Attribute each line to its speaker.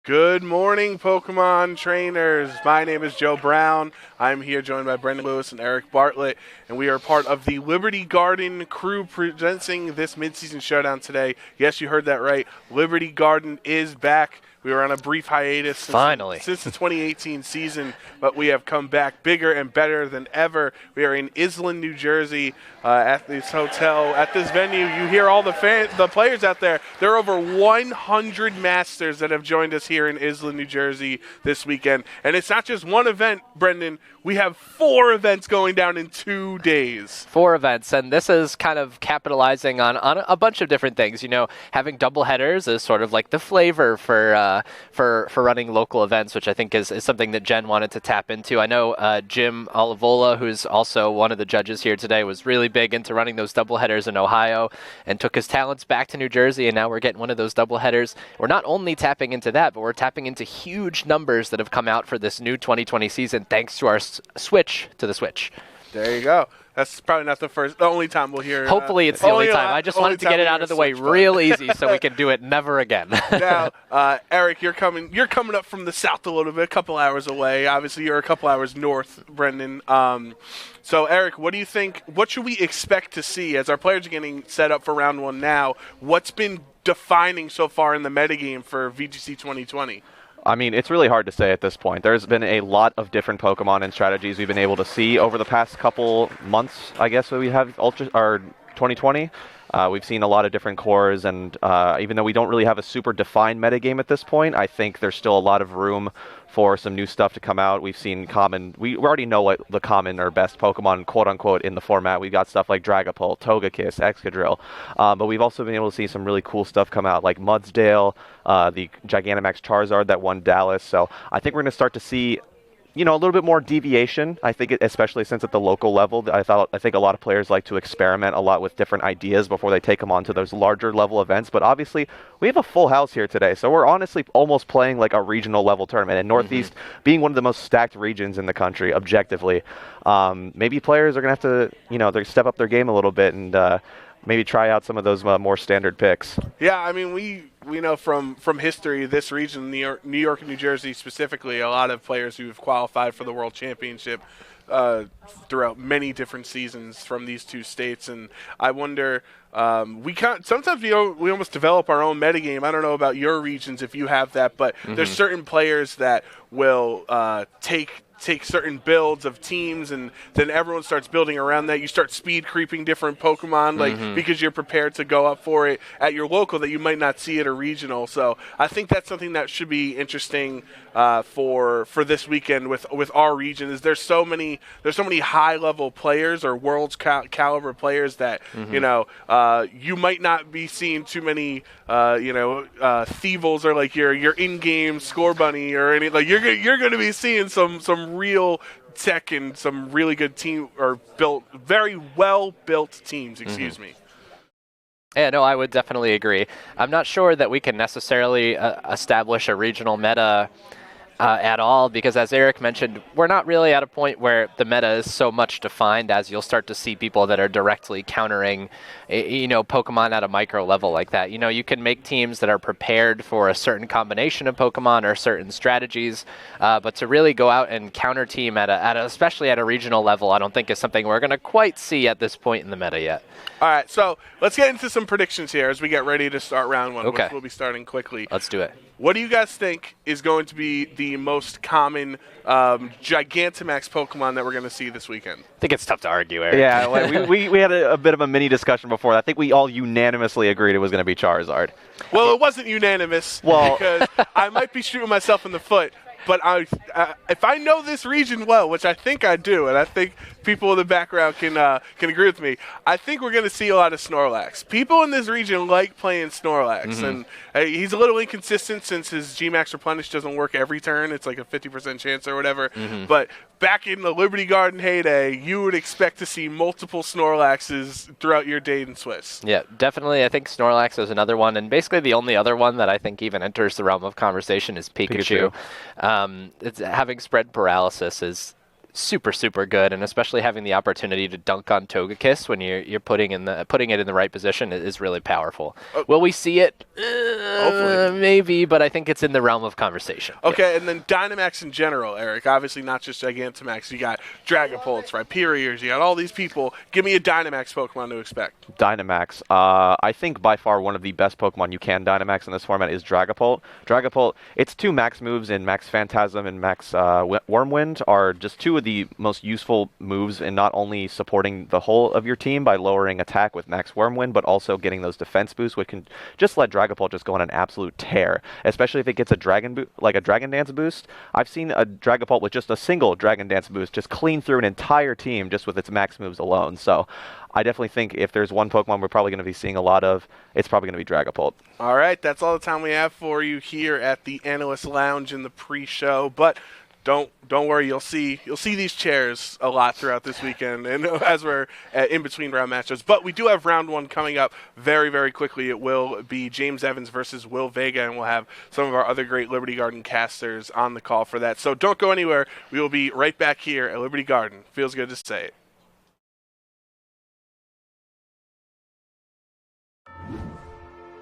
Speaker 1: Good morning, Pokemon trainers. My name is Joe Brown. I'm here joined by Brendan Lewis and Eric Bartlett, and we are part of the Liberty Garden crew presenting this midseason showdown today. Yes, you heard that right. Liberty Garden is back. We were on a brief hiatus since the 2018 season, but we have come back bigger and better than ever. We are in Iselin, New Jersey, at this hotel, at this venue. You hear all the players out there. There are over 100 masters that have joined us here in Iselin, New Jersey this weekend. And it's not just one event, Brendan. We have 4 events going down in 2 days.
Speaker 2: 4 events, and this is kind of capitalizing on a bunch of different things. You know, having double headers is sort of like the flavor for running local events, which I think is something that Jen wanted to tap into. I know Jim Olivola, who's also one of the judges here today, was really big into running those double headers in Ohio and took his talents back to New Jersey, and now we're getting one of those double headers. We're not only tapping into that, but we're tapping into huge numbers that have come out for this new 2020 season thanks to our switch to the Switch.
Speaker 1: There you go. That's probably not the only time we'll hear.
Speaker 2: Hopefully it's the only time. I just wanted to get it out of the way real easy so we can do it never again.
Speaker 1: Now, Eric, you're coming up from the south a little bit, a couple hours away. Obviously, you're a couple hours north, Brendan. So, Eric, what do you think? What should we expect to see as our players are getting set up for round 1 now? What's been defining so far in the metagame for VGC 2020?
Speaker 3: I mean, it's really hard to say at this point. There's been a lot of different Pokemon and strategies we've been able to see over the past couple months, I guess, that we have 2020. We've seen a lot of different cores, and even though we don't really have a super defined metagame at this point, I think there's still a lot of room for some new stuff to come out. We've seen common, we already know what the common or best Pokemon, quote-unquote, in the format. We've got stuff like Dragapult, Togekiss, Excadrill, but we've also been able to see some really cool stuff come out, like Mudsdale, the Gigantamax Charizard that won Dallas. So I think we're going to start to see a little bit more deviation. I think, especially since at the local level, I think a lot of players like to experiment a lot with different ideas before they take them onto those larger level events. But obviously, we have a full house here today, so we're honestly almost playing like a regional level tournament. And Northeast being one of the most stacked regions in the country, objectively, maybe players are gonna have to, they step up their game a little bit and maybe try out some of those more standard picks.
Speaker 1: Yeah, I mean, we know from history, this region, New York and New Jersey specifically, a lot of players who have qualified for the World Championship throughout many different seasons from these 2 states. And I wonder, sometimes we almost develop our own metagame. I don't know about your regions if you have that, but there's certain players that will take certain builds of teams, and then everyone starts building around that. You start speed creeping different Pokemon, because you're prepared to go up for it at your local that you might not see at a regional. So I think that's something that should be interesting for this weekend with our region. Is there's so many high level players or world's caliber players that you might not be seeing too many Thievals or like your in-game Score Bunny or any, like you're going to be seeing some real tech and some really good team or very well built teams. Excuse me.
Speaker 2: Yeah, no, I would definitely agree. I'm not sure that we can necessarily establish a regional meta at all, because as Eric mentioned, we're not really at a point where the meta is so much defined as you'll start to see people that are directly countering, Pokemon at a micro level like that. You can make teams that are prepared for a certain combination of Pokemon or certain strategies, but to really go out and counter team especially at a regional level, I don't think is something we're going to quite see at this point in the meta yet.
Speaker 1: All right, so let's get into some predictions here as we get ready to start round 1,
Speaker 2: okay,
Speaker 1: which we'll be starting quickly.
Speaker 2: Let's do it.
Speaker 1: What do you guys think is going to be the most common Gigantamax Pokemon that we're going to see this weekend?
Speaker 2: I think it's tough to argue, Eric.
Speaker 3: Yeah, we had a bit of a mini discussion before. I think we all unanimously agreed it was going to be Charizard.
Speaker 1: Well, it wasn't unanimous because I might be shooting myself in the foot. But if I know this region well, which I think I do, and I think people in the background can agree with me, I think we're going to see a lot of Snorlax. People in this region like playing Snorlax, and he's a little inconsistent since his G-Max Replenish doesn't work every turn. It's like a 50% chance or whatever. But back in the Liberty Garden heyday, you would expect to see multiple Snorlaxes throughout your day in Swiss.
Speaker 2: Yeah, definitely. I think Snorlax is another one, and basically the only other one that I think even enters the realm of conversation is Pikachu. Having spread paralysis is super, super good, and especially having the opportunity to dunk on Togekiss when you're putting it in the right position is really powerful. Will we see it?
Speaker 1: Hopefully.
Speaker 2: Maybe, but I think it's in the realm of conversation.
Speaker 1: Okay, and then Dynamax in general, Eric. Obviously not just Gigantamax. You got Dragapults, Rhyperiors. You got all these people. Give me a Dynamax Pokemon to expect.
Speaker 3: Dynamax. I think by far one of the best Pokemon you can Dynamax in this format is Dragapult. Dragapult, its 2 max moves in Max Phantasm and Max Wormwind are just 2 of the most useful moves in not only supporting the whole of your team by lowering attack with Max Wormwind, but also getting those defense boosts, which can just let Dragapult just go on an absolute tear, especially if it gets a Dragon Dance boost. I've seen a Dragapult with just a single Dragon Dance boost just clean through an entire team just with its max moves alone. So I definitely think if there's one Pokemon we're probably going to be seeing a lot of, it's probably going to be Dragapult.
Speaker 1: All right, that's all the time we have for you here at the Analyst Lounge in the pre-show, but don't worry, you'll see these chairs a lot throughout this weekend, and as we're in between round matchups. But we do have round 1 coming up very, very quickly. It will be James Evans versus Will Vega, and we'll have some of our other great Liberty Garden casters on the call for that. So don't go anywhere. We will be right back here at Liberty Garden. Feels good to say it.